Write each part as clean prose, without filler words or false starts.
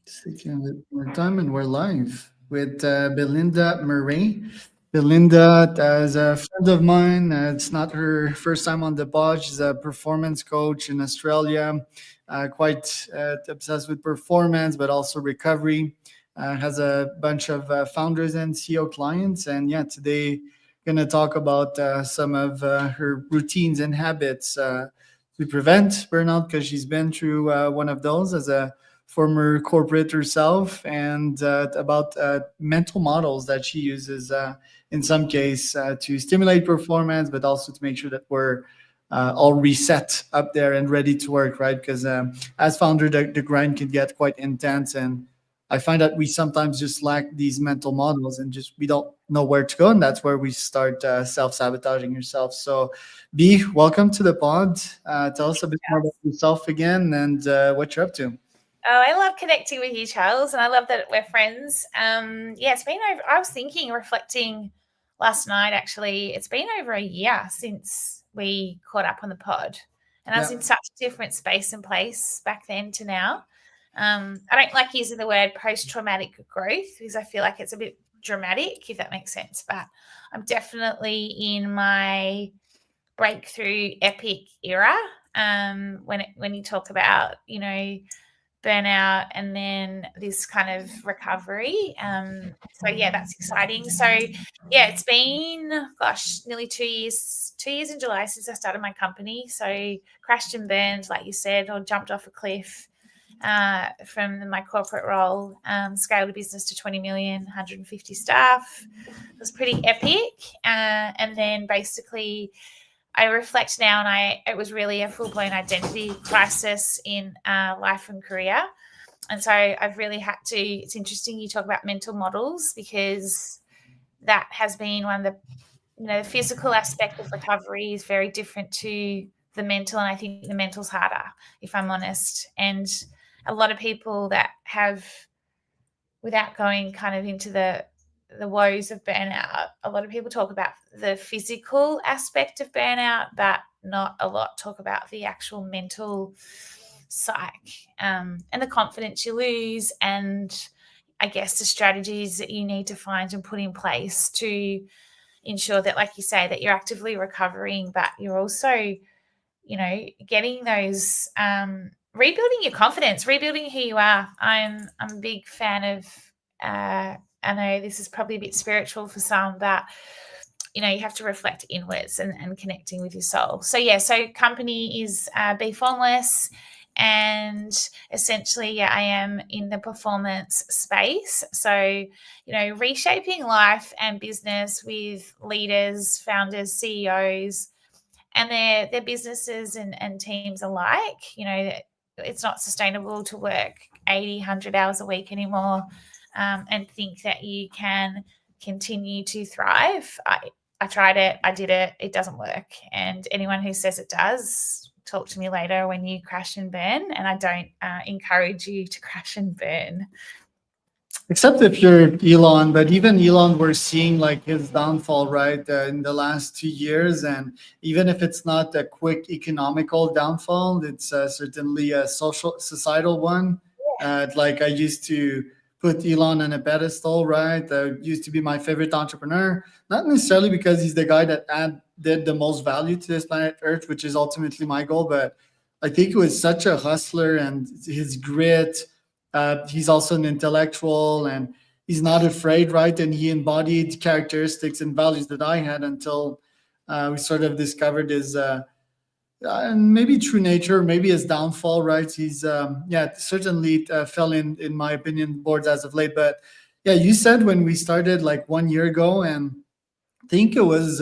Taking a bit more time, and we're live with Belinda Murray. Belinda is a friend of mine. It's not her first time on the pod. She's a performance coach in Australia, quite obsessed with performance, but also recovery. Has a bunch of founders and CEO clients. And yeah, today going to talk about some of her routines and habits to prevent burnout because she's been through one of those as a former corporate herself, and about mental models that she uses in some case to stimulate performance, but also to make sure that we're all reset up there and ready to work, right? Because as founder, the grind can get quite intense, and I find that we sometimes just lack these mental models and just we don't know where to go, and that's where we start self sabotaging yourself. So, B, welcome to the pod. Tell us a bit more about yourself again and what you're up to. Oh, I love connecting with you, Charles, and I love that we're friends. Yeah, it's been over. I was thinking, reflecting last night. Actually, it's been over a year since we caught up on the pod, and I was in such a different space and place back then to now. I don't like using the word post-traumatic growth because I feel like it's a bit dramatic, if that makes sense. But I'm definitely in my breakthrough epic era. When you talk about, burnout and then this kind of recovery. So yeah, that's exciting. So yeah, it's been nearly 2 years in July since I started my company. So crashed and burned, like you said, or jumped off a cliff from my corporate role, scaled a business to 20 million, 150 staff. It was pretty epic. And then basically I reflect now, and it was really a full-blown identity crisis in life and career. And so I've really had to, it's interesting you talk about mental models, because that has been one of the physical aspect of recovery is very different to the mental. And I think the mental's harder, if I'm honest. And a lot of people that have, without going kind of into the woes of burnout, a lot of people talk about the physical aspect of burnout, but not a lot talk about the actual mental psyche, and the confidence you lose, and I guess the strategies that you need to find and put in place to ensure that, like you say, that you're actively recovering, but you're also, getting those, rebuilding your confidence, rebuilding who you are. I'm a big fan of, I know this is probably a bit spiritual for some, but you have to reflect inwards and connecting with your soul. So yeah, so company is Be Formless, and essentially, yeah, I am in the performance space. So, reshaping life and business with leaders, founders, CEOs, and their businesses and teams alike. It's not sustainable to work 80, 100 hours a week anymore. And think that you can continue to thrive. I tried it. I did it. It doesn't work. And anyone who says it does, talk to me later when you crash and burn. And I don't encourage you to crash and burn. Except if you're Elon, but even Elon, we're seeing like his downfall, right, in the last 2 years. And even if it's not a quick economical downfall, it's certainly a societal one. Like I used to put Elon on a pedestal, right? Used to be my favorite entrepreneur, not necessarily because he's the guy that did the most value to this planet Earth, which is ultimately my goal, but I think he was such a hustler, and his grit. He's also an intellectual, and he's not afraid, right? And he embodied characteristics and values that I had until we sort of discovered his maybe true nature, maybe his downfall, right? He's yeah, certainly fell in my opinion boards as of late. But yeah, you said when we started like 1 year ago, and I think it was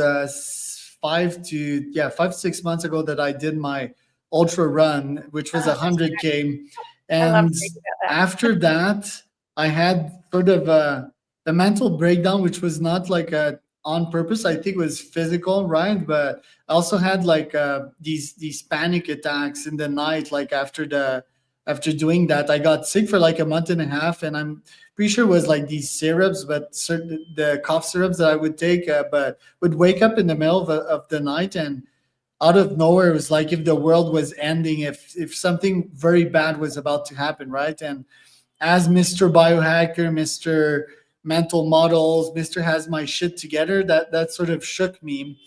5 to 6 months ago that I did my ultra run, which was 100K. I love And to think about that. after that, I had sort of a mental breakdown, which was not like on purpose. I think it was physical, right? But I also had like these panic attacks in the night. Like after doing that, I got sick for like a month and a half, and I'm pretty sure it was like these syrups, but certain the cough syrups that I would take, but would wake up in the middle of the night, and out of nowhere it was like if the world was ending, if something very bad was about to happen, right? And as Mr. Biohacker, Mr. Mental Models, Mr. Has My Shit Together. That sort of shook me.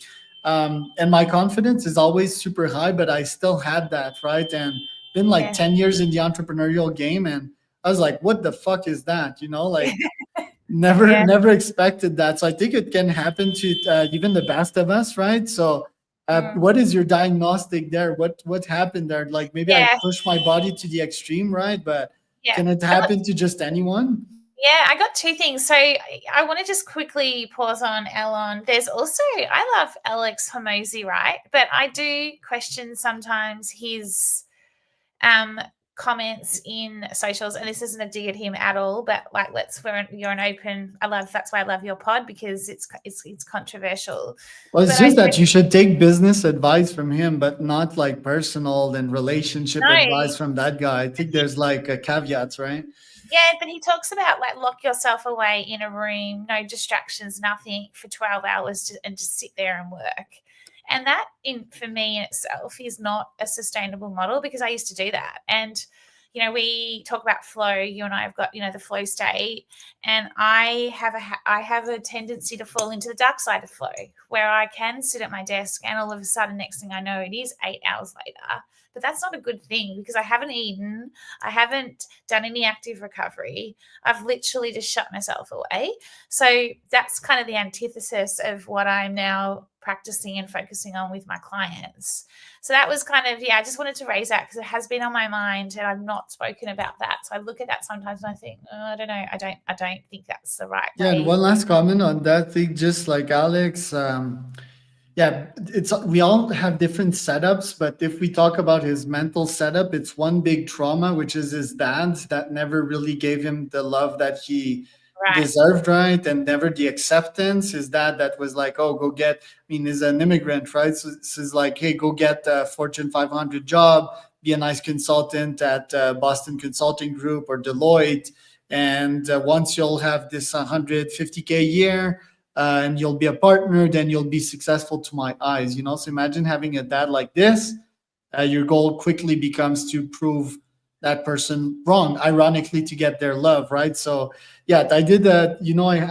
And my confidence is always super high, but I still had that, right? And been like Yeah. 10 years in the entrepreneurial game, and I was like, what the fuck is that? Like never Yeah. never expected that. So I think it can happen to even the best of us, right? So Mm. what is your diagnostic there? What happened there? Like maybe I Yeah. pushed my body to the extreme, right? But Yeah. can it I got happen to just anyone? Yeah, I got two things. So I want to just quickly pause on Elon. There's also I love Alex Hormozy, right? But I do question sometimes his um comments in socials, and this isn't a dig at him at all, but like you're an open. I love That's why I love your pod, because it's controversial. Well, it's But I just that do you should take business advice from him, but not like personal and relationship know. advice from that guy. I think there's like a caveats, right? Yeah, but he talks about like lock yourself away in a room, no distractions, nothing for 12 hours and just sit there and work. And that for me in itself is not a sustainable model, because I used to do that. And we talk about flow. You and I have got the flow state, and I have a tendency to fall into the dark side of flow, where I can sit at my desk and all of a sudden, next thing I know, it is 8 hours later. But that's not a good thing, because I haven't eaten, I haven't done any active recovery. I've literally just shut myself away. So that's kind of the antithesis of what I'm now practicing and focusing on with my clients. So that was kind of, I just wanted to raise that because it has been on my mind and I've not spoken about that. So I look at that sometimes and I think, oh, I don't know, I don't think that's the right Yeah, and way. one last comment on that thing, just like Alex. Yeah, it's we all have different setups, but if we talk about his mental setup, it's one big trauma, which is his dad that never really gave him the love that he Right. deserved, right? And never the acceptance. His dad that was like, oh, go get, I mean, he's an immigrant, right? So it's like, hey, go get a Fortune 500 job, be a nice consultant at Boston Consulting Group or Deloitte. And once you'll have this 150K a year, and you'll be a partner, then you'll be successful to my eyes. So imagine having a dad like this. Your goal quickly becomes to prove that person wrong, ironically, to get their love, right? So, yeah, I did that.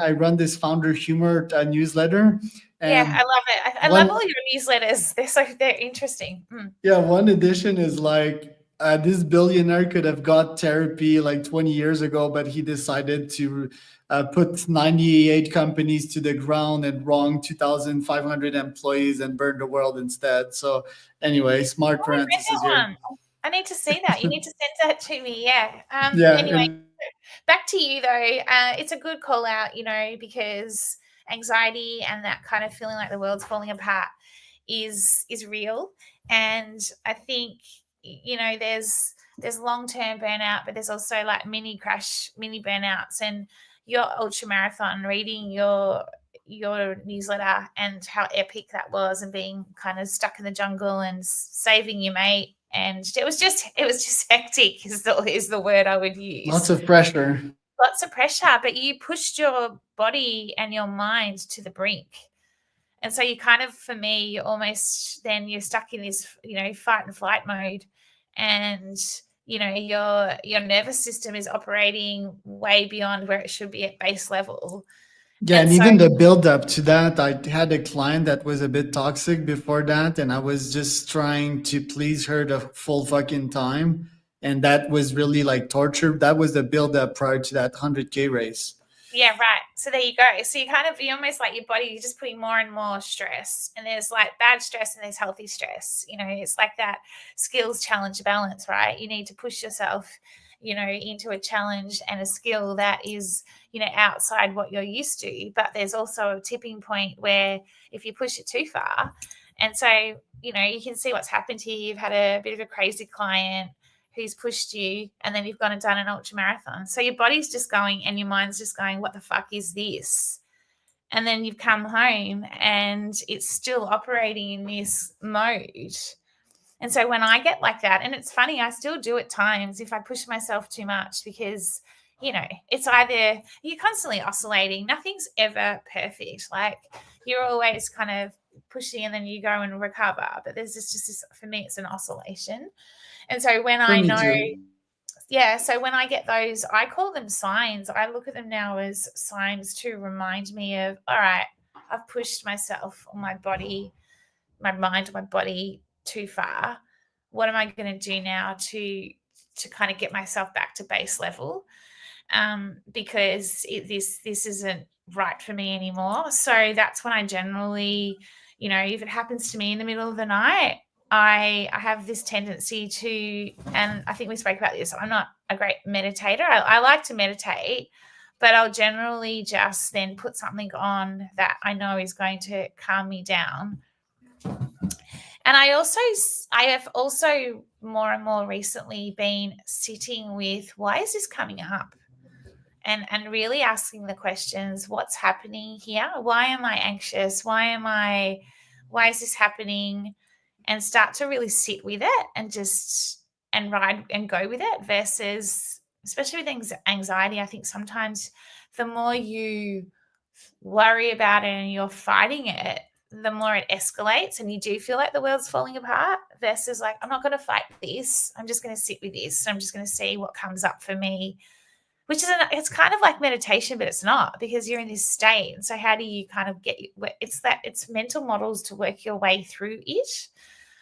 I run this founder humor newsletter. Yeah, I And love it. I love one all your newsletters. They're interesting. Mm. yeah, one edition is like this billionaire could have got therapy like 20 years ago, but he decided to put 98 companies to the ground and wrong 2,500 employees and burn the world instead. So, anyway, smart Oh, I read parenthesis that here. one. I need to see that. You need to send that to me. Yeah. Yeah, Anyway, and back to you though. It's a good call out, because anxiety and that kind of feeling like the world's falling apart is real. And I think there's long-term burnout, but there's also like mini burnouts. And your ultra marathon, reading your newsletter and how epic that was, and being kind of stuck in the jungle and saving your mate, and it was just hectic is the word I would lots use. of pressure. Lots of pressure, but you pushed your body and your mind to the brink. And so you kind of, for me, you're stuck in this, fight and flight mode. And, your nervous system is operating way beyond where it should be at base level. Yeah, And and so, even the build up to that, I had a client that was a bit toxic before that, and I was just trying to please her the full fucking time. And that was really like torture. That was the build up prior to that 100K race. yeah, right. So there you go. So you almost like your body, you're just putting more and more stress. And there's like bad stress and there's healthy stress. It's like that skills challenge balance, right? You need to push yourself, into a challenge and a skill that is, outside what you're used to. But there's also a tipping point where if you push it too far, and so, you can see what's happened here. You've had a bit of a crazy client who's pushed you, and then you've gone and done an ultra marathon. So your body's just going and your mind's just going, what the fuck is this? And then you've come home and it's still operating in this mode. And so when I get like that, and it's funny, I still do at times if I push myself too much, because, it's either you're constantly oscillating, nothing's ever perfect. Like you're always kind of pushing and then you go and recover. But there's just this, for me, it's an oscillation. And so when For I me know too. yeah, so when I get those, I call them signs. I look at them now as signs to remind me of, all right, I've pushed myself or my body, my mind, my body too far. What am I going to do now to kind of get myself back to base level? Because this isn't right for me anymore. So that's when I generally, if it happens to me in the middle of the night, I have this tendency to, and I think we spoke about this. I'm not a great meditator. I like to meditate, but I'll generally just then put something on that I know is going to calm me down. And I have also more and more recently been sitting with, why is this coming up? And really asking the questions, what's happening here? Why am I anxious? Why is this happening? And start to really sit with it and just and ride and go with it, versus, especially with anxiety, I think sometimes the more you worry about it and you're fighting it, the more it escalates and you do feel like the world's falling apart, versus like, I'm not going to fight this. I'm just going to sit with this. I'm just going to see what comes up for me, which is it's kind of like meditation, but it's not, because you're in this state. And so how do you kind of it's mental models to work your way through it.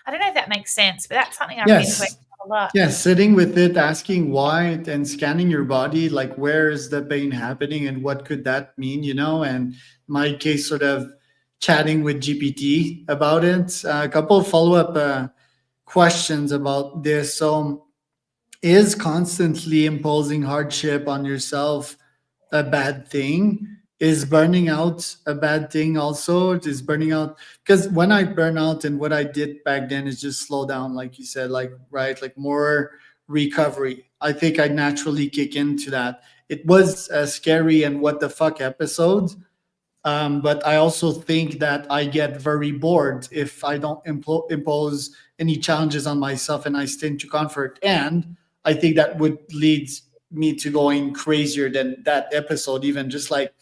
I don't know if that makes sense, but that's something I've been working Yes. on a lot. Yeah, sitting with it, asking why, and scanning your body, like where is the pain happening and what could that mean, And my case, sort of chatting with GPT about it. A couple of follow up questions about this. So, is constantly imposing hardship on yourself a bad thing? Is burning out a bad thing also? Is burning out, because when I burn out, and what I did back then is just slow down, like you said, like, right, like more recovery. I think I naturally kick into that. It was a scary and what the fuck episode, but I also think that I get very bored if I don't impose any challenges on myself and I stay into comfort. And I think that would lead me to going crazier than that episode, even just like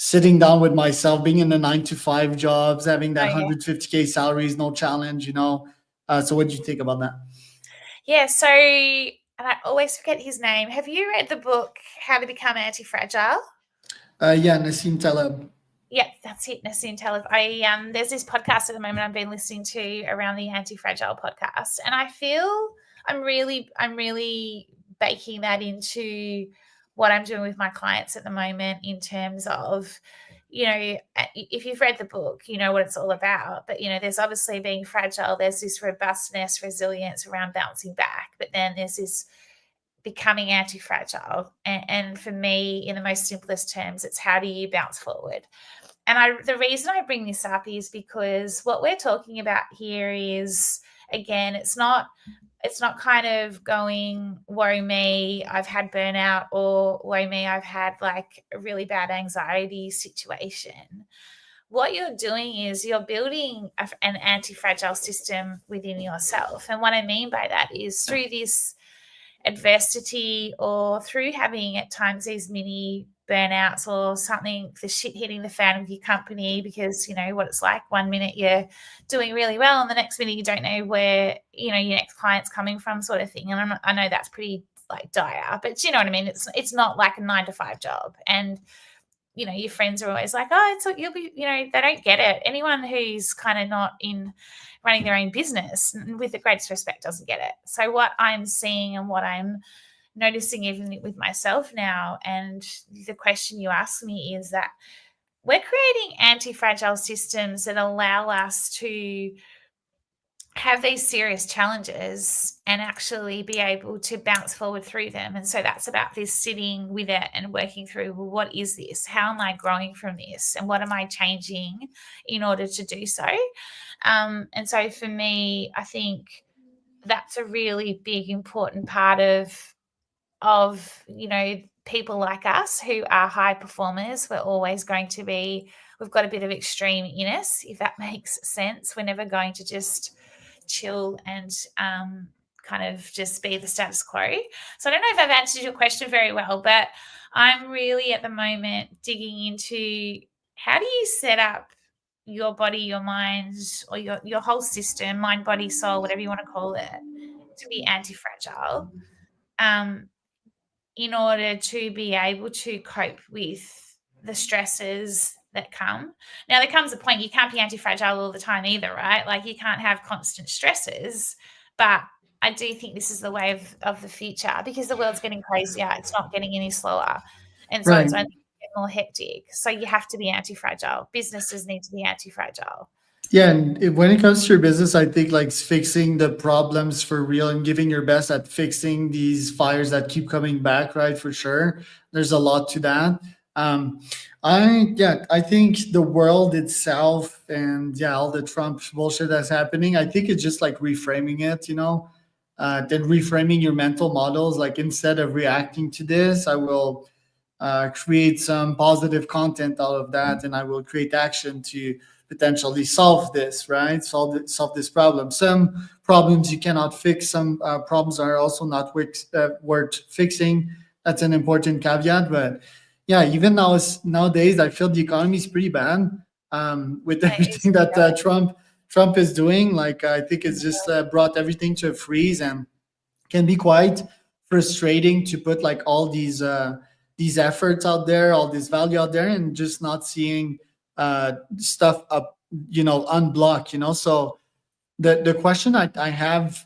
sitting down with myself, being in the 9 to 5 jobs, having that Oh yeah. 150K salaries, no challenge. So what do you think about that? Yeah, so, and I always forget his name. Have you read the book How to Become Anti-Fragile? Yeah, Nassim Taleb. Yeah, that's it, Nassim Taleb. There's this podcast at the moment I've been listening to around the Anti-Fragile podcast, and I feel I'm really baking that into what I'm doing with my clients at the moment, in terms of, if you've read the book, you know what it's all about. But there's obviously being fragile. There's this robustness, resilience around bouncing back, but then there's this becoming anti-fragile. And for me, in the most simplest terms, it's how do you bounce forward? And the reason I bring this up is because what we're talking about here is, again, it's not kind of going, woe me, I've had burnout, or woe me, I've had like a really bad anxiety situation. What you're doing is you're building an anti-fragile system within yourself. And what I mean by that is, through this adversity, or through having at times these mini burnouts, or something, the shit hitting the fan with your company, because you know what it's like. One minute you're doing really well, and the next minute you don't know where your next client's coming from, sort of thing. And I know that's pretty like dire, but you know what I mean. It's not like a 9 to 5 job. And your friends are always like, oh, you'll be, they don't get it. Anyone who's kind of not in running their own business, with the greatest respect, doesn't get it. So what I'm seeing and what I'm noticing, even with myself now, and the question you asked me, is that we're creating anti-fragile systems that allow us to have these serious challenges and actually be able to bounce forward through them. And so that's about this sitting with it and working through, well, what is this? How am I growing from this? And what am I changing in order to do so? And so for me, I think that's a really big, important part of people like us who are high performers. We're always going to be, we've got a bit of extreme in us, if that makes sense. We're never going to just chill and kind of just be the status quo. So I don't know if I've answered your question very well, but I'm really at the moment digging into, how do you set up your body, your mind, or your whole system, mind, body, soul, whatever you want to call it, to be anti-fragile. in order to be able to cope with the stresses that come. Now, there comes a point you can't be anti-fragile all the time either, right? Like you can't have constant stresses, but I do think this is the way of the future because the world's getting crazier. It's not getting any slower. And so Right. it's only getting more hectic. So you have to be anti-fragile. Businesses need to be anti-fragile. Yeah, and when it comes to your business, I think like fixing the problems for real and giving your best at fixing these fires that keep coming back, right? For sure, there's a lot to that. Um, I think the world itself and yeah, all the Trump bullshit that's happening. I think it's just like reframing it, then reframing your mental models. Like instead of reacting to this, I will create some positive content out of that, and I will create action to potentially solve this, right? Solve this problem. Some problems you cannot fix. Some problems are also not worth fixing. That's an important caveat. But yeah, even nowadays, I feel the economy is pretty bad with And it is everything that really, Trump is doing. Like I think it's just brought everything to a freeze and can be quite frustrating to put like all these efforts out there, all this value out there, and just not seeing stuff up, unblock. So the question I have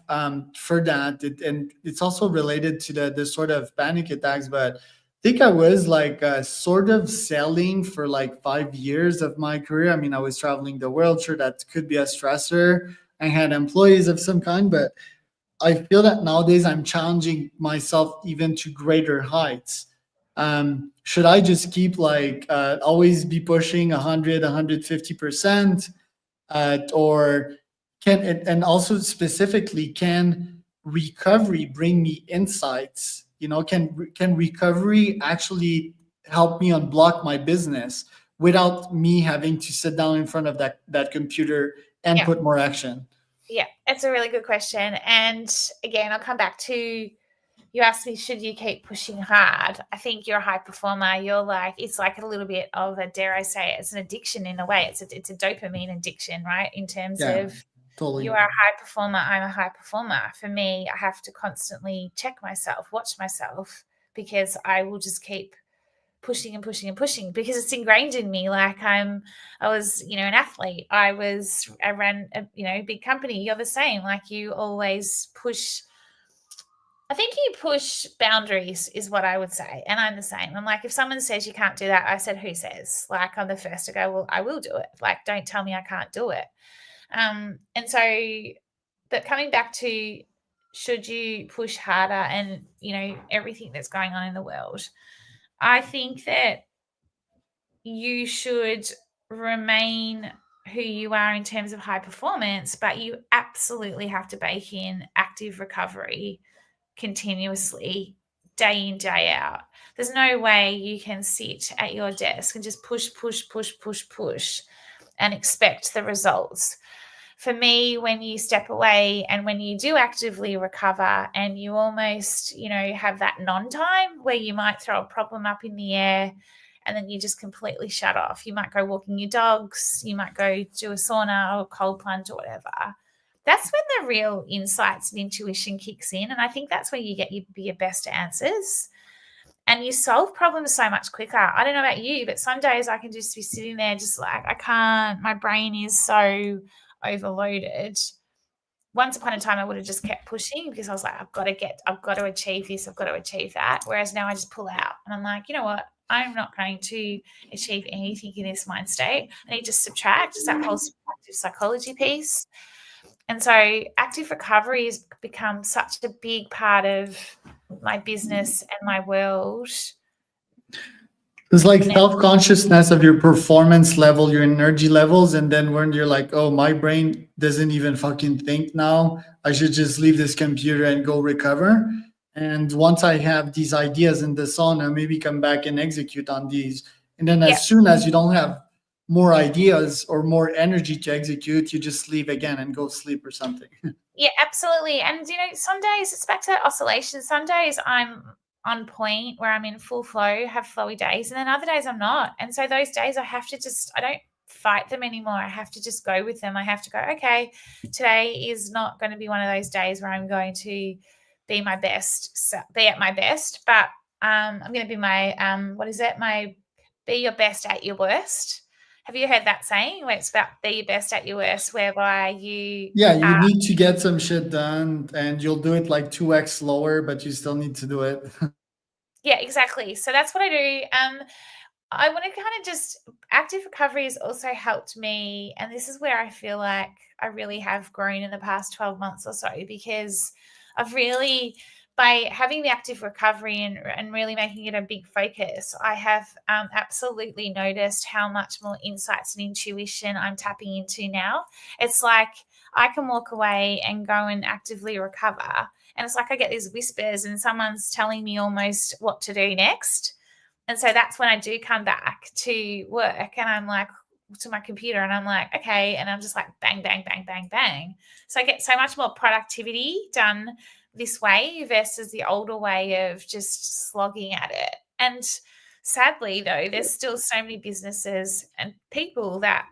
for that, and it's also related to the sort of panic attacks, but I think I was like sort of selling for like 5 years of my career. I mean, I was traveling the world. Sure, that could be a stressor. I had employees of some kind, but I feel that nowadays I'm challenging myself even to greater heights. Should I just keep like always be pushing 100, 150%? Or can it, and also specifically, can recovery bring me insights? Can recovery actually help me unblock my business without me having to sit down in front of that computer and yeah. put more action? Yeah, it's a really good question. And again, I'll come back to you asked me, should you keep pushing hard? I think you're a high performer. You're like, it's like a little bit of a, dare I say it, it's an addiction in a way. It's a dopamine addiction, right? In terms Yeah, of totally. you are a high performer, I'm a high performer. For me, I have to constantly check myself, watch myself, because I will just keep pushing and pushing and pushing because it's ingrained in me. Like I was, an athlete. I ran a, big company. You're the same. Like you always push. I think you push boundaries is what I would say. And I'm the same. I'm like, if someone says you can't do that, I said, who says? Like I'm the first to go, well, I will do it. Like, don't tell me I can't do it. And so, but coming back to should you push harder and, everything that's going on in the world, I think that you should remain who you are in terms of high performance, but you absolutely have to bake in active recovery continuously, day in, day out. There's no way you can sit at your desk and just push, push, push, push, push and expect the results. For me, when you step away and when you do actively recover and you almost, have that non-time where you might throw a problem up in the air and then you just completely shut off. You might go walking your dogs, you might go do a sauna or a cold plunge or whatever. That's when the real insights and intuition kicks in. And I think that's where you get your best answers. And you solve problems so much quicker. I don't know about you, but some days I can just be sitting there just like, I can't, my brain is so overloaded. Once upon a time, I would have just kept pushing because I was like, I've got to achieve this, I've got to achieve that. Whereas now I just pull out and I'm like, you know what? I'm not going to achieve anything in this mind state. I need to subtract. It's that whole subtractive psychology piece. And so active recovery has become such a big part of my business and my world. It's like Now, self consciousness of your performance level, your energy levels, and then when you're like, oh, my brain doesn't even fucking think now. I should just leave this computer and go recover. And once I have these ideas in the sauna, maybe come back and execute on these. And then yeah, as soon as you don't have more ideas or more energy to execute, you just leave again and go sleep or something. yeah, absolutely. And, some days it's back to that oscillation. Some days I'm on point where I'm in full flow, have flowy days, and then other days I'm not. And so those days I don't fight them anymore. I have to just go with them. I have to go, okay, today is not going to be one of those days where I'm going to be my best, be at my best, but I'm going to be my what is it? My be your best at your worst. Have you heard that saying where it's about be your best at your worst, whereby you Yeah, you are need to get some shit done and you'll do it like 2x slower, but you still need to do it. yeah, exactly. So that's what I do. I want to kind of just active recovery has also helped me, and this is where I feel like I really have grown in the past 12 months or so, because I've really, by having the active recovery and really making it a big focus, I have absolutely noticed how much more insights and intuition I'm tapping into now. It's like I can walk away and go and actively recover. And it's like I get these whispers and someone's telling me almost what to do next. And so that's when I do come back to work and I'm like, to my computer and I'm like, okay. And I'm just like, bang, bang, bang, bang, bang. So I get so much more productivity done this way versus the older way of just slogging at it. And sadly, though, there's still so many businesses and people that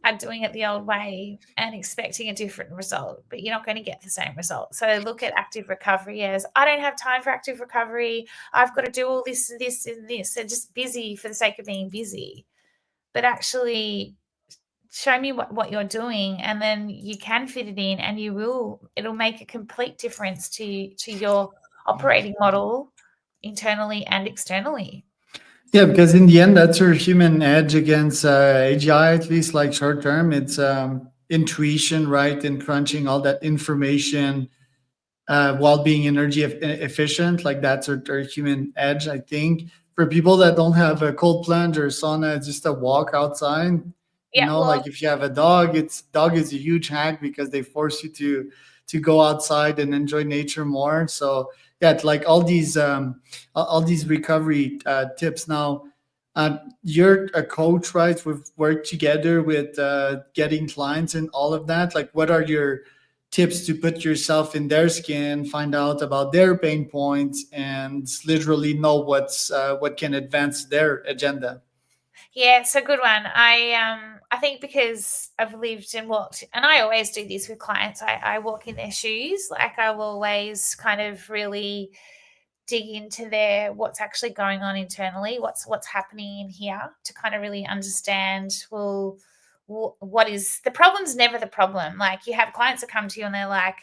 are doing it the old way and expecting a different result, but you're not going to get the same result. So look at active recovery as I don't have time for active recovery. I've got to do all this and this and this, and just busy for the sake of being busy. But actually, show me what you're doing, and then you can fit it in, and it'll make a complete difference to your operating model internally and externally. Yeah, because in the end, that's our human edge against AGI, at least like short term. It's intuition, right? And crunching all that information while being energy efficient. Like that's our human edge, I think. For people that don't have a cold plunge or sauna, it's just a walk outside. You Yeah, know, well, like if you have a dog, it's dog is a huge hack because they force you to go outside and enjoy nature more. So yeah, it's like all these recovery tips. Now, you're a coach, right? We've worked together with getting clients and all of that. Like, what are your tips to put yourself in their skin, find out about their pain points, and literally know what can advance their agenda? yeah, it's a good one. I think because I've lived and walked, and I always do this with clients. I walk in their shoes. Like I will always kind of really dig into their what's actually going on internally, what's happening in here to kind of really understand. Well, what is the problem's never the problem. Like you have clients that come to you and they're like,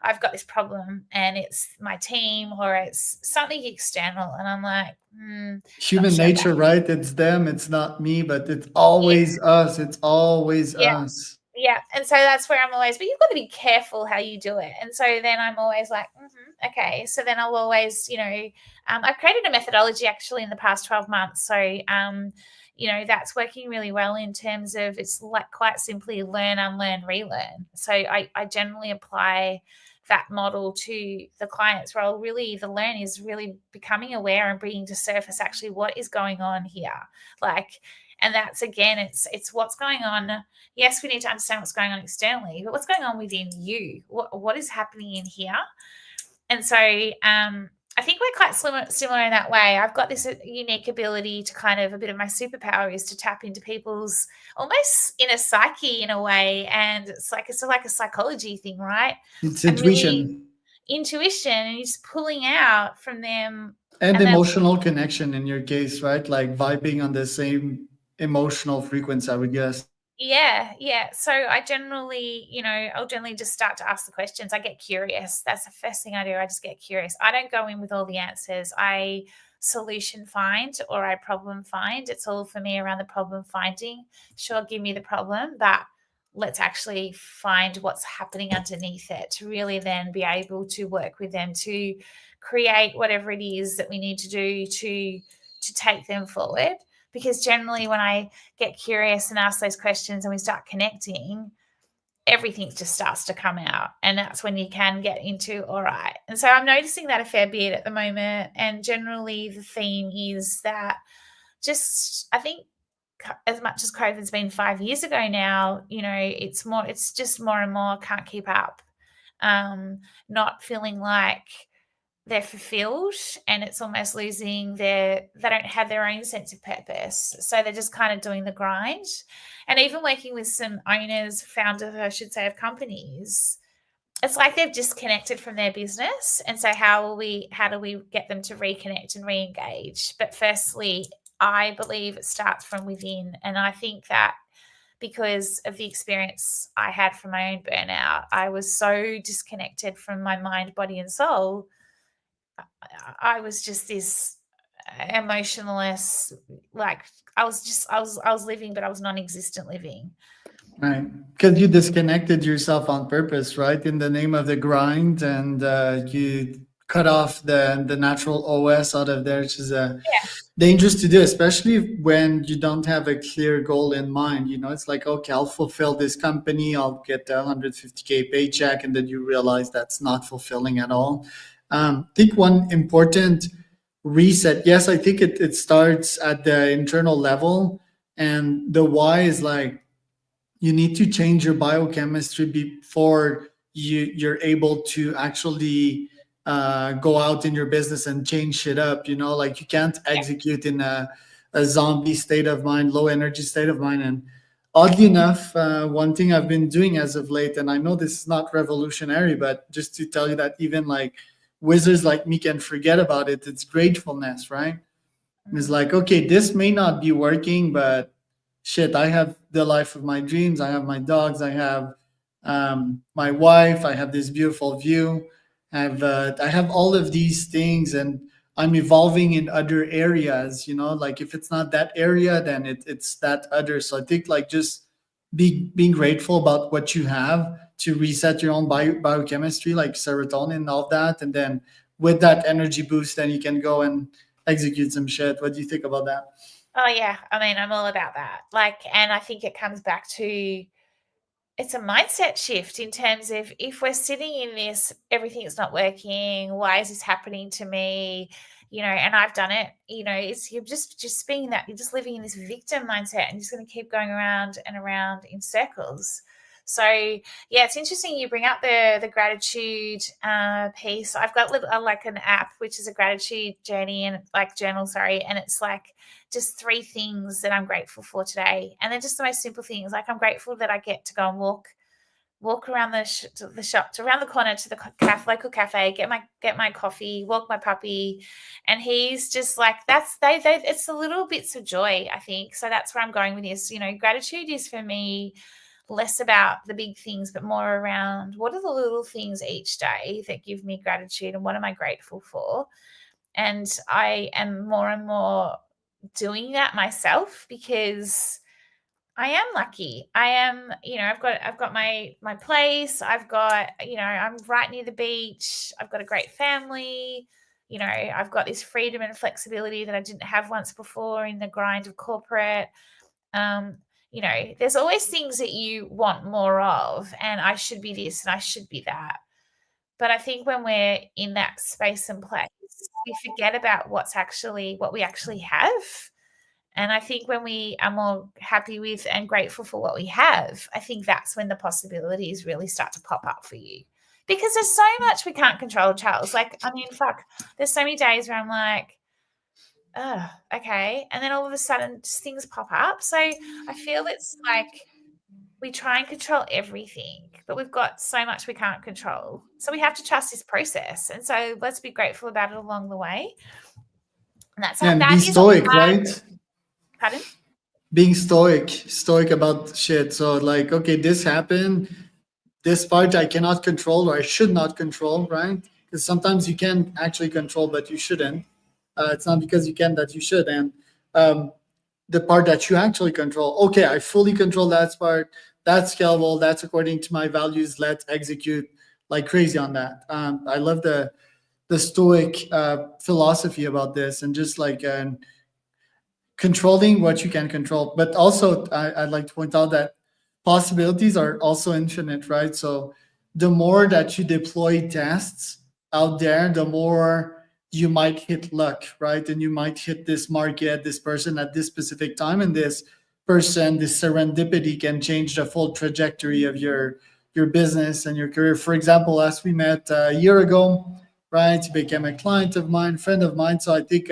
I've got this problem and it's my team or it's something external, and I'm like, not Human sure about. nature, right? It's them, it's not me, but it's Yeah, always us. It's always yeah. us. Yeah, and so that's where I'm always, but you've got to be careful how you do it. And so then I'm always like, okay. So then I'll always, I've created a methodology actually in the past 12 months. So, that's working really well in terms of it's like quite simply learn, unlearn, relearn. So I generally apply that model to the client's role. Really, the learn is really becoming aware and bringing to surface actually what is going on here. Like, and that's again, it's what's going on. Yes, we need to understand what's going on externally, but what's going on within you? What is happening in here? And so I think we're quite similar in that way. I've got this unique ability to kind of, a bit of my superpower is to tap into people's almost inner psyche in a way, and it's like a psychology thing, right? It's And really intuition intuition, and you're just pulling out from them, and and then emotional connection in your case, right? Like vibing on the same emotional frequency, I would guess. yeah, yeah. So I generally, I'll generally just start to ask the questions. I get curious. That's the first thing I do. I just get curious. I don't go in with all the answers. I solution find or I problem find. It's all for me around the problem finding. Sure, give me the problem, but let's actually find what's happening underneath it to really then be able to work with them to create whatever it is that we need to do to take them forward. Because generally when I get curious and ask those questions and we start connecting, everything just starts to come out. And that's when you can get into, all right. And so I'm noticing that a fair bit at the moment. And generally the theme is that just, I think, as much as COVID's been 5 years ago now, it's just more and more can't keep up. Not feeling like they're fulfilled, and it's almost losing they don't have their own sense of purpose, so they're just kind of doing the grind. And even working with some owners, founders I should say, of companies, it's like they've disconnected from their business, and so how do we get them to reconnect and re-engage? But firstly, I believe it starts from within, and I think that because of the experience I had from my own burnout, I was so disconnected from my mind, body, and soul. I was just this emotionless, like I was living, but I was non-existent living. Right. Because you disconnected yourself on purpose, right? In the name of the grind, and you cut off the natural OS out of there, which is dangerous to do, especially when you don't have a clear goal in mind. You know, it's like, okay, I'll fulfill this company, I'll get a 150K paycheck, and then you realize that's not fulfilling at all. I think one important reset, yes, I think it starts at the internal level, and the why is like, you need to change your biochemistry before you're able to actually go out in your business and change shit up. You know, like you can't execute in a zombie state of mind, low energy state of mind. And oddly enough, one thing I've been doing as of late, and I know this is not revolutionary, but just to tell you that even like wizards like me can forget about it, it's gratefulness, right? It's Mm. like, okay, this may not be working, but shit, I have the life of my dreams. I have my dogs. I have my wife. I have this beautiful view. I have all of these things, and I'm evolving in other areas. You know, like if it's not that area, then it's that other. So I think like just being grateful about what you have to reset your own biochemistry, like serotonin and all that, and then with that energy boost, then you can go and execute some shit. What do you think about that? Oh yeah, I mean, I'm all about that. Like, and I think it comes back to it's a mindset shift in terms of if we're sitting in this, everything's not working. Why is this happening to me? You know, and I've done it. You know, it's you're just being that you're just living in this victim mindset, and you're just going to keep going around and around in circles. So yeah, it's interesting you bring up the gratitude piece. I've got like an app which is a gratitude journey and like journal, sorry, and it's like just three things that I'm grateful for today, and they're just the most simple things. Like I'm grateful that I get to go and walk around the shop to around the corner to the local cafe, get my coffee, walk my puppy, and he's just like that's they it's the little bits of joy, I think. So that's where I'm going with this. You know, gratitude is for me less about the big things, but more around what are the little things each day that give me gratitude and what am I grateful for. And I am more and more doing that myself because I am lucky. I am, you know, I've got my place. I've got, you know, I'm right near the beach. I've got a great family. You know, I've got this freedom and flexibility that I didn't have once before in the grind of corporate. Um, you know, there's always things that you want more of, and I should be this and I should be that. But I think when we're in that space and place, we forget about what we actually have. And I think when we are more happy with and grateful for what we have, I think that's when the possibilities really start to pop up for you. Because there's so much we can't control, Charles. Like, I mean, fuck, there's so many days where I'm like, oh, okay. And then all of a sudden, just things pop up. So I feel it's like we try and control everything, but we've got so much we can't control. So we have to trust this process. And so let's be grateful about it along the way. And And be that is a stoic, hard, right? pardon? Being stoic about shit. So like, okay, this happened. This part I cannot control, or I should not control, right? Because sometimes you can actually control, but you shouldn't. It's not because you can that you should. And um, the part that you actually control, okay, I fully control that part. That's scalable. That's according to my values. Let's execute like crazy on that. I love the stoic philosophy about this, and just like controlling what you can control. But also, I'd like to point out that possibilities are also infinite, right? So the more that you deploy tests out there, the more you might hit luck, right? And you might hit this market, this person at this specific time, and this person, this serendipity can change the full trajectory of your business and your career. For example, last we met a year ago, right? You became a client of mine, friend of mine. So I think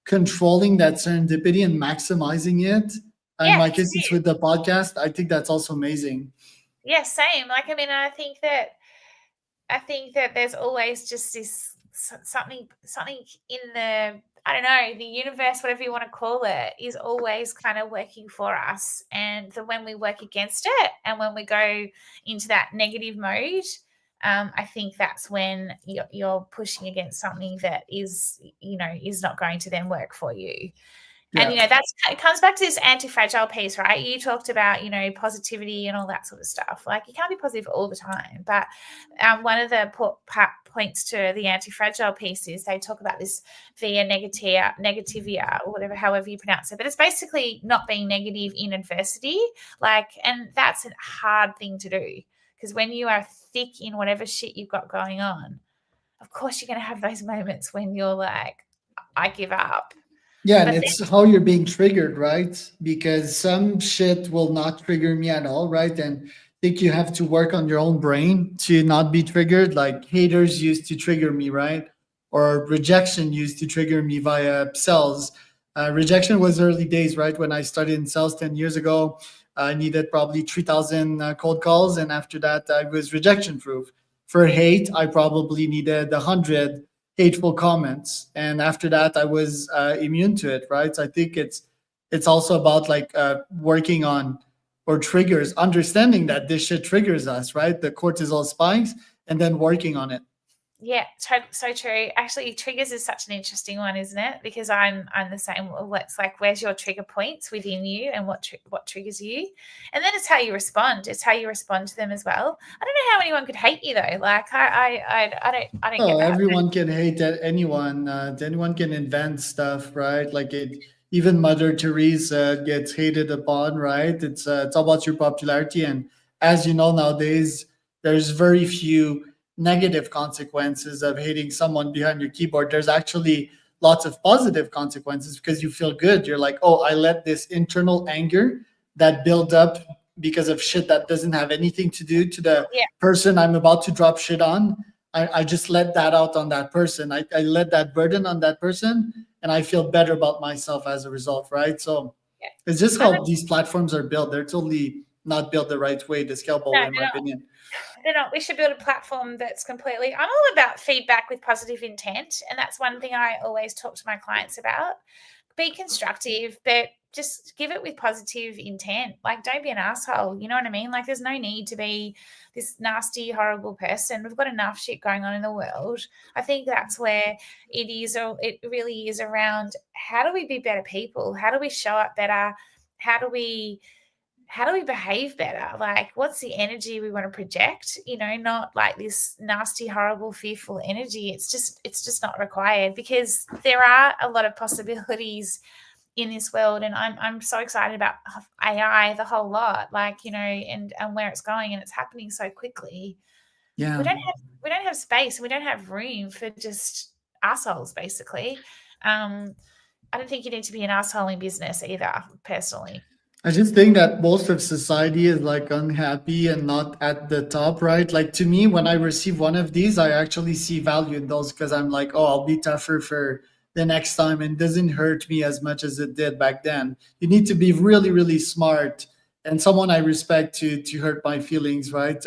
controlling that serendipity and maximizing it. In Yeah, my case, it's with the podcast. I think that's also amazing. yeah, same. Like, I mean, I think that I think that there's always just this something in the, I don't know, the universe, whatever you want to call it, is always kind of working for us. And when we work against it and when we go into that negative mode, I think that's when you're pushing against something that is not going to then work for you. And Yeah. that's, it comes back to this anti-fragile piece, right? You talked about positivity and all that sort of stuff. Like, you can't be positive all the time, but one of the points to the anti-fragile piece is they talk about this via negativia, or whatever, however you pronounce it, but it's basically not being negative in adversity. And that's a hard thing to do, because when you are thick in whatever shit you've got going on, of course you're going to have those moments when you're like, I give up. Yeah, and But it's how you're being triggered, right? Because some shit will not trigger me at all, right? And I think you have to work on your own brain to not be triggered. Like haters used to trigger me, right? Or rejection used to trigger me via sales. Rejection was early days, right? When I started in sales 10 years ago, I needed probably 3,000 cold calls. And after that, I was rejection proof. For hate, I probably needed 100 hateful comments, and after that I was immune to it, right? So I think it's also about like working on, or triggers, understanding that this shit triggers us, right? The cortisol spikes, and then working on it. yeah, so true. Actually, triggers is such an interesting one, isn't it? Because I'm the same. It's like, where's your trigger points within you, and what triggers you, and then it's how you respond. It's how you respond to them as well. I don't know how anyone could hate you though. Like, I don't get Oh, that. everyone can hate anyone. Anyone can invent stuff, right? Like it. Even Mother Teresa gets hated upon, right? It's all about your popularity, and as you know nowadays, there's very few negative consequences of hating someone behind your keyboard. There's actually lots of positive consequences because you feel good. You're like, oh, I let this internal anger that build up because of shit that doesn't have anything to do to the Yeah, person I'm about to drop shit on. I just let that out on that person. I let that burden on that person, and I feel better about myself as a result, right? So yeah. it's just I don't, how these platforms are built. They're totally not built the right way, the scalable no, way, in my they're opinion. we should build a platform that's completely, I'm all about feedback with positive intent, and that's one thing I always talk to my clients about. Be constructive, but just give it with positive intent. Like, don't be an asshole, you know what I mean? Like, there's no need to be this nasty, horrible person. We've got enough shit going on in the world. I think that's where it really is around, how do we be better people? How do we show up better? How do we behave better? Like, what's the energy we want to project? Not like this nasty, horrible, fearful energy. It's just not required, because there are a lot of possibilities in this world, and I'm so excited about AI, the whole lot, like, and where it's going, and it's happening so quickly. We Yeah. don't have space, and we don't have room for just assholes, basically. I don't think you need to be an asshole in business either, personally. I just think that most of society is like unhappy and not at the top, right? Like to me, when I receive one of these, I actually see value in those because I'm like, oh, I'll be tougher for the next time, and it doesn't hurt me as much as it did back then. You need to be really, really smart and someone I respect to hurt my feelings, right?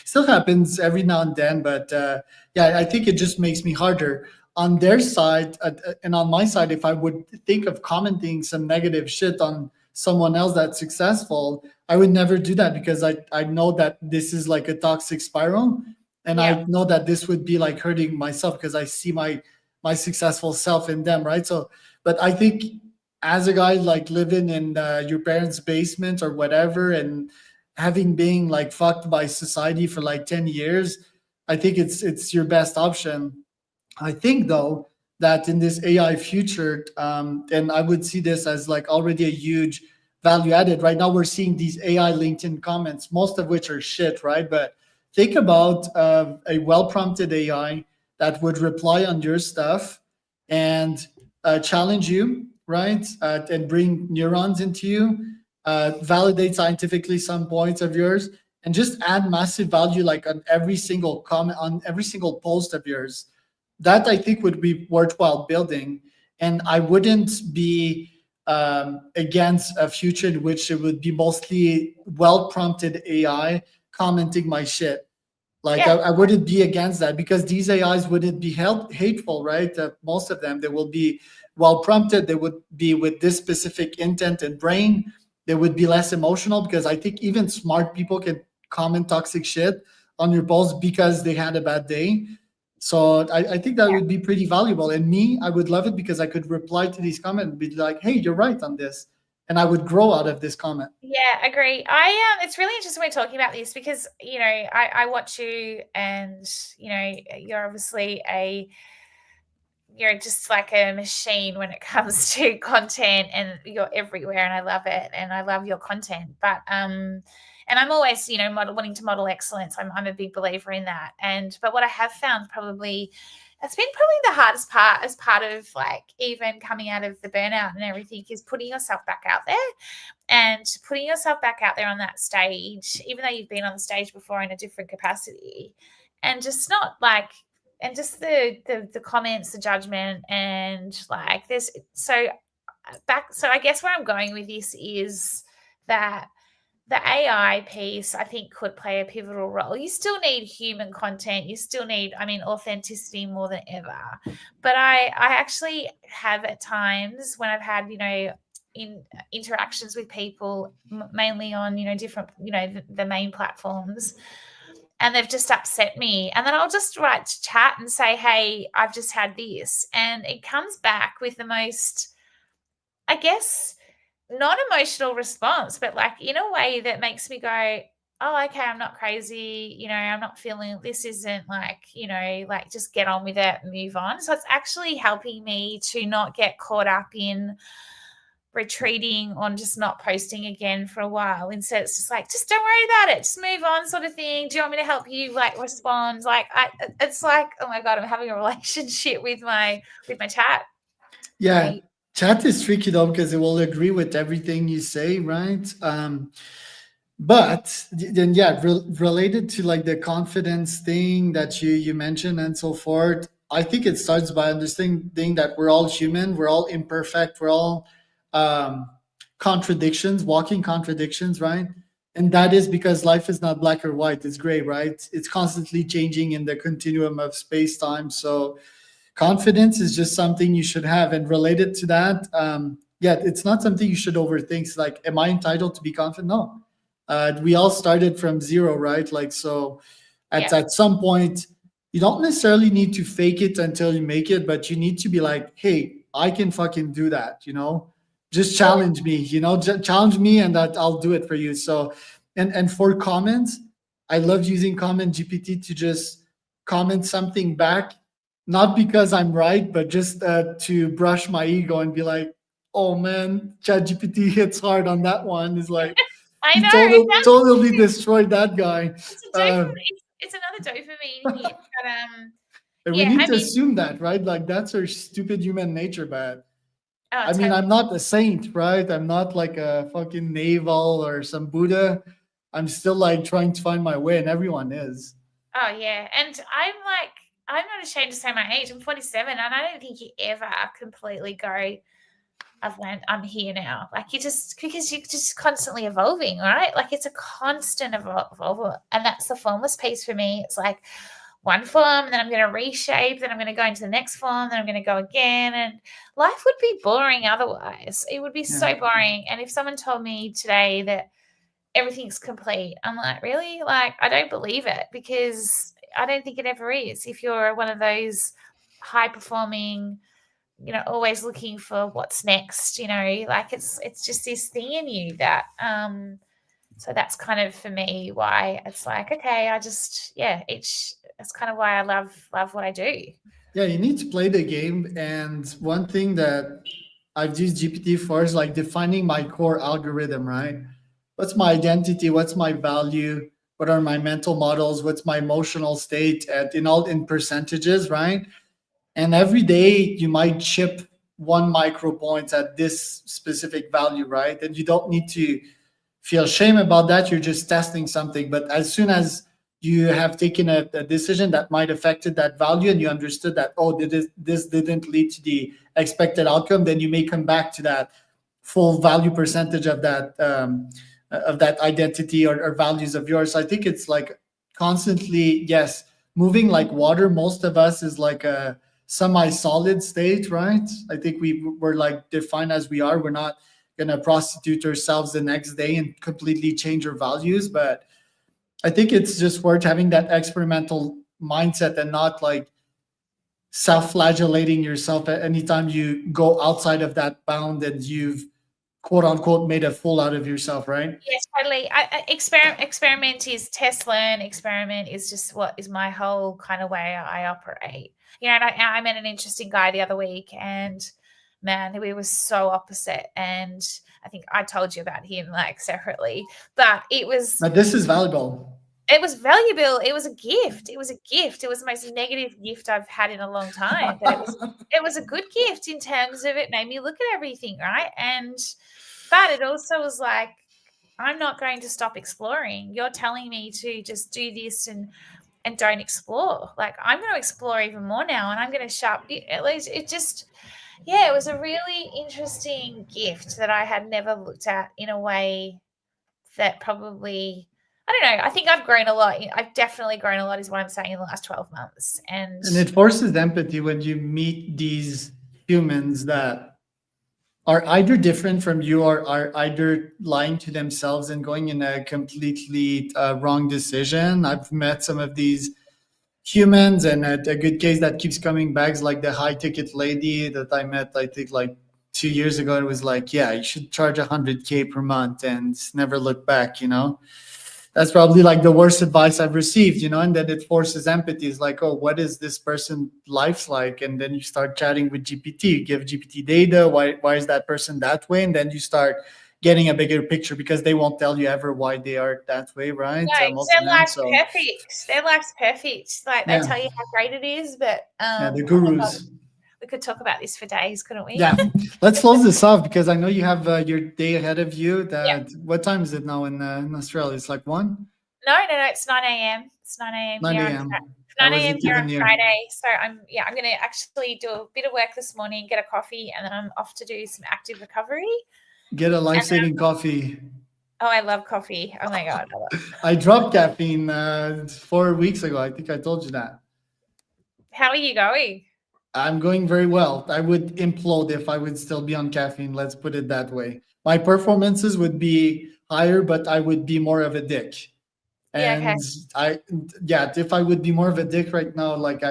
Still happens every now and then, but yeah, I think it just makes me harder on their side, and on my side. If I would think of commenting some negative shit on someone else that's successful, I would never do that because I know that this is like a toxic spiral. And Yeah. I know that this would be like hurting myself because I see my successful self in them, right? So, but I think as a guy like living in your parents' basement or whatever, and having been like fucked by society for like 10 years, I think it's your best option. I think though that in this AI future, and I would see this as like already a huge value added. Right now, we're seeing these AI LinkedIn comments, most of which are shit, right? But think about a well prompted AI that would reply on your stuff and challenge you, right? And bring neurons into you, validate scientifically some points of yours, and just add massive value like on every single comment, on every single post of yours. That I think would be worthwhile building. And I wouldn't be against a future in which it would be mostly well prompted AI commenting my shit. Like Yeah. I wouldn't be against that because these AIs wouldn't be hateful, right? Most of them, they will be well prompted. They would be with this specific intent and brain. They would be less emotional because I think even smart people can comment toxic shit on your post because they had a bad day. So I think that Yeah. would be pretty valuable. And me, I would love it because I could reply to these comments and be like, "Hey, you're right on this," and I would grow out of this comment. Yeah, agree. It's really interesting we're talking about this because I watch you, and you're obviously a you're just like a machine when it comes to content, and you're everywhere, and I love it, and I love your content. But and I'm always wanting to model excellence. I'm a big believer in that. And but what I have found, probably it's been probably the hardest part, as part of like even coming out of the burnout and everything, is putting yourself back out there, and putting yourself back out there on that stage, even though you've been on the stage before in a different capacity, and just not like, and just the comments, the judgment, and like there's so back. So I guess where I'm going with this is that the AI piece, I think, could play a pivotal role. You still need human content. You still need, I mean, authenticity more than ever. But I actually have at times when I've had, in interactions with people, mainly on, different, the main platforms, and they've just upset me. And then I'll just write to chat and say, hey, I've just had this. And it comes back with the most, I guess, not emotional response, but like in a way that makes me go, oh, okay, I'm not crazy. I'm not feeling, this isn't like, like just get on with it, move on. So it's actually helping me to not get caught up in retreating on just not posting again for a while. Instead, it's just like, just don't worry about it, just move on, sort of thing. Do you want me to help you like respond? Like it's like, oh my God, I'm having a relationship with my chat. Yeah, I chat is tricky though because it will agree with everything you say, right? But then, yeah, related to like the confidence thing that you mentioned and so forth, I think it starts by understanding that we're all human, we're all imperfect, we're all um, contradictions, walking contradictions, right? And that is because life is not black or white; it's gray, right? It's constantly changing in the continuum of space time. So confidence is just something you should have, and related to that, yeah, it's not something you should overthink. It's like, am I entitled to be confident? No. We all started from zero, right? Like, so yeah. at some point, you don't necessarily need to fake it until you make it, but you need to be like, hey, I can fucking do that, just challenge me, challenge me, and that I'll do it for you. So and for comments, I love using comment GPT to just comment something back, not because I'm right, but just to brush my ego and be like, "Oh man, ChatGPT hits hard on that one." Is like I he know it does. totally destroyed that guy, It's a dopamine. It's another dopamine hit. But and we yeah. need I to mean, assume that, right? Like that's our stupid human nature. But oh, I mean, totally. I'm not a saint, right? I'm not like a fucking navel or some Buddha. I'm still like trying to find my way, and everyone is. Oh yeah, and I'm like, I'm not ashamed to say my age. I'm 47, and I don't think you ever completely go, I've learned, I'm here now. Like you just, because you're just constantly evolving, right? Like it's a constant evolve, and that's the formless piece for me. It's like one form, and then I'm going to reshape, then I'm going to go into the next form, then I'm going to go again, and life would be boring otherwise. It would be Yeah. so boring. And if someone told me today that everything's complete, I'm like, really? Like I don't believe it, because I don't think it ever is. If you're one of those high performing, always looking for what's next, like it's just this thing in you that so that's kind of for me why it's like, okay, I just, yeah, that's kind of why I love what I do. Yeah, you need to play the game. And one thing that I've used GPT for is like defining my core algorithm, right? What's my identity? What's my value? What are my mental models? What's my emotional state at in all in percentages, right? And every day you might chip one micro point at this specific value, right? And you don't need to feel shame about that. You're just testing something. But as soon as you have taken a decision that might affected that value and you understood that, oh, this didn't lead to the expected outcome, then you may come back to that full value percentage of that identity or values of yours. So I think it's like constantly, yes, moving like water. Most of us is like a semi-solid state, right? I think we're like defined as we are. We're not gonna prostitute ourselves the next day and completely change our values. But I think it's just worth having that experimental mindset and not like self-flagellating yourself at anytime you go outside of that bound and you've quote unquote made a fool out of yourself, right? Yes, totally. Experiment is test, learn. Experiment is just what is my whole kind of way I operate. And I met an interesting guy the other week, and man, we were so opposite. And I think I told you about him like separately, but But this is valuable. it was valuable. It was a gift. It was a gift. It was the most negative gift I've had in a long time, but it was a good gift in terms of it made me look at everything, right? But it also was like, I'm not going to stop exploring. You're telling me to just do this and don't explore. Like, I'm going to explore even more now, and I'm going to sharp. At least it just, yeah, it was a really interesting gift that I had never looked at in a way that probably, I don't know. I think I've grown a lot. I've definitely grown a lot, is what I'm saying, in the last 12 months. And And it forces empathy when you meet these humans that are either different from you or are either lying to themselves and going in a completely wrong decision. I've met some of these humans, and a good case that keeps coming back is like the high ticket lady that I met, I think like 2 years ago. It was like, yeah, you should charge 100K per month and never look back, you know? That's probably like the worst advice I've received, you know, and then it forces empathy. It's like, oh, what is this person life's like? And then you start chatting with GPT, you give GPT data. Why is that person that way? And then you start getting a bigger picture because they won't tell you ever why they are that way, right? no, Most of their them. life's So perfect. Their life's perfect. Like, they yeah, tell you how great it is, but yeah, the oh my God, gurus. we could talk about this for days, couldn't we? Yeah, let's close this off because I know you have your day ahead of you. Yeah. That what time is it now in Australia? It's like 1, No, it's 9 a.m. It's 9 a.m. here 9 on a.m. I 9 a.m. wasn't here on even near. Friday. So I'm gonna actually do a bit of work this morning, get a coffee, and then I'm off to do some active recovery. Get a life And saving coffee. oh, I love coffee. Oh my God. I dropped caffeine 4 weeks ago. I think I told you that. How are you going? I'm going very well. I would implode if I would still be on caffeine. Let's put it that way. My performances would be higher, but I would be more of a dick. Yeah, okay. And yeah, if I would be more of a dick right now, like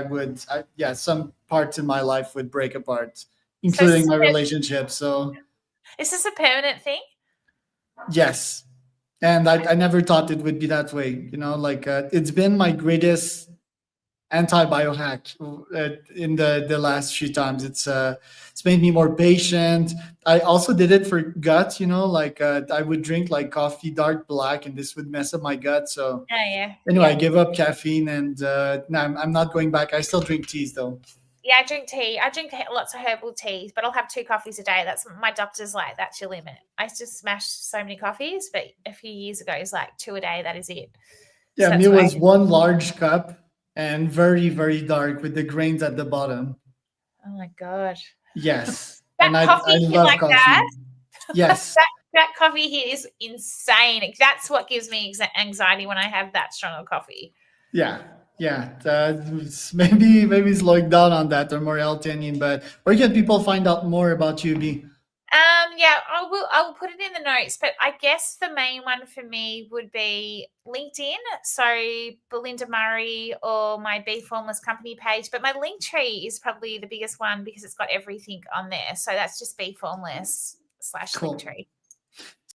yeah, some parts in my life would break apart, So is including my relationship. So this a permanent thing? yes, and I never thought it would be that way. You know, like it's been my greatest anti-biohack in the last few times. It's made me more patient. I also did it for gut, you know, like I would drink like coffee dark black and this would mess up my gut. So Oh yeah. anyway, I Yeah. give up caffeine and no, I'm not going back. I still drink teas though. Yeah, I drink tea. I drink lots of herbal teas, but I'll have 2 coffees a day. That's my doctor's like, that's your limit. I used to smash so many coffees, but a few years ago, it's like 2 a day. That is it. Yeah, So me that's why. was one large cup and very, very dark with the grains at the bottom. Oh my God. Yes. That And I coffee hit love like that. coffee. Yes. That coffee hit is insane. That's what gives me anxiety when I have that strong of coffee. Yeah. Yeah. Maybe slowing down on that or more L-theanine, but where can people find out more about you, B? Yeah, I will put it in the notes, but I guess the main one for me would be LinkedIn. So Belinda Murray or my Be Formless company page. But my link tree is probably the biggest one because it's got everything on there. So that's just Be Formless /link Cool. tree.